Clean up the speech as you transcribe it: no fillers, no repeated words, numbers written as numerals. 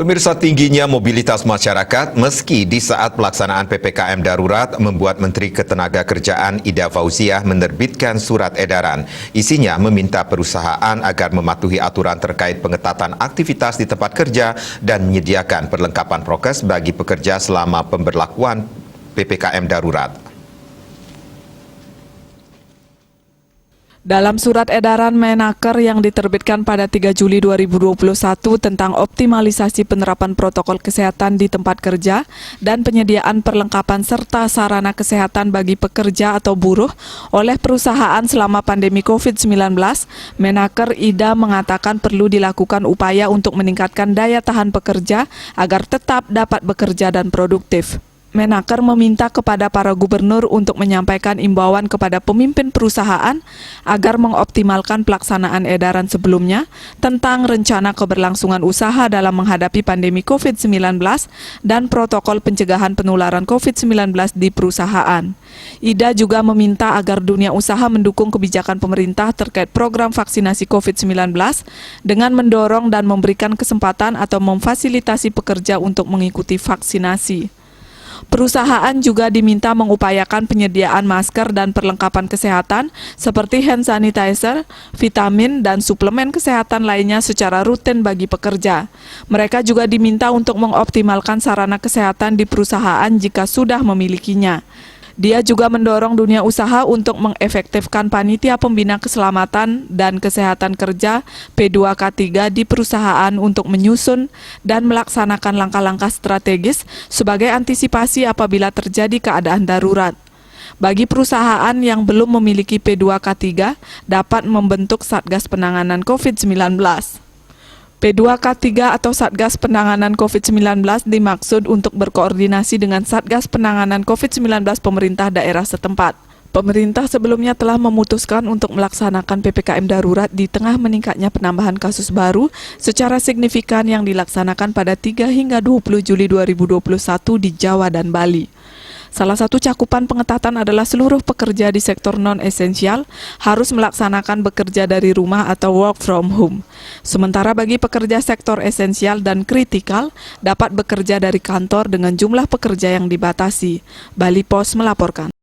Pemirsa, tingginya mobilitas masyarakat meski di saat pelaksanaan PPKM darurat membuat Menteri Ketenagakerjaan Ida Fauziah menerbitkan surat edaran. Isinya meminta perusahaan agar mematuhi aturan terkait pengetatan aktivitas di tempat kerja dan menyediakan perlengkapan prokes bagi pekerja selama pemberlakuan PPKM darurat. Dalam surat edaran Menaker yang diterbitkan pada 3 Juli 2021 tentang optimalisasi penerapan protokol kesehatan di tempat kerja dan penyediaan perlengkapan serta sarana kesehatan bagi pekerja atau buruh oleh perusahaan selama pandemi COVID-19, Menaker Ida mengatakan perlu dilakukan upaya untuk meningkatkan daya tahan pekerja agar tetap dapat bekerja dan produktif. Menaker meminta kepada para gubernur untuk menyampaikan imbauan kepada pemimpin perusahaan agar mengoptimalkan pelaksanaan edaran sebelumnya tentang rencana keberlangsungan usaha dalam menghadapi pandemi COVID-19 dan protokol pencegahan penularan COVID-19 di perusahaan. Ida juga meminta agar dunia usaha mendukung kebijakan pemerintah terkait program vaksinasi COVID-19 dengan mendorong dan memberikan kesempatan atau memfasilitasi pekerja untuk mengikuti vaksinasi. Perusahaan juga diminta mengupayakan penyediaan masker dan perlengkapan kesehatan seperti hand sanitizer, vitamin, dan suplemen kesehatan lainnya secara rutin bagi pekerja. Mereka juga diminta untuk mengoptimalkan sarana kesehatan di perusahaan jika sudah memilikinya. Dia juga mendorong dunia usaha untuk mengefektifkan panitia pembina keselamatan dan kesehatan kerja P2K3 di perusahaan untuk menyusun dan melaksanakan langkah-langkah strategis sebagai antisipasi apabila terjadi keadaan darurat. Bagi perusahaan yang belum memiliki P2K3 dapat membentuk Satgas Penanganan COVID-19. P2K3 atau Satgas Penanganan COVID-19 dimaksud untuk berkoordinasi dengan Satgas Penanganan COVID-19 pemerintah daerah setempat. Pemerintah sebelumnya telah memutuskan untuk melaksanakan PPKM darurat di tengah meningkatnya penambahan kasus baru secara signifikan yang dilaksanakan pada 3 hingga 20 Juli 2021 di Jawa dan Bali. Salah satu cakupan pengetatan adalah seluruh pekerja di sektor non-esensial harus melaksanakan bekerja dari rumah atau work from home. Sementara bagi pekerja sektor esensial dan kritikal dapat bekerja dari kantor dengan jumlah pekerja yang dibatasi. Bali Pos melaporkan.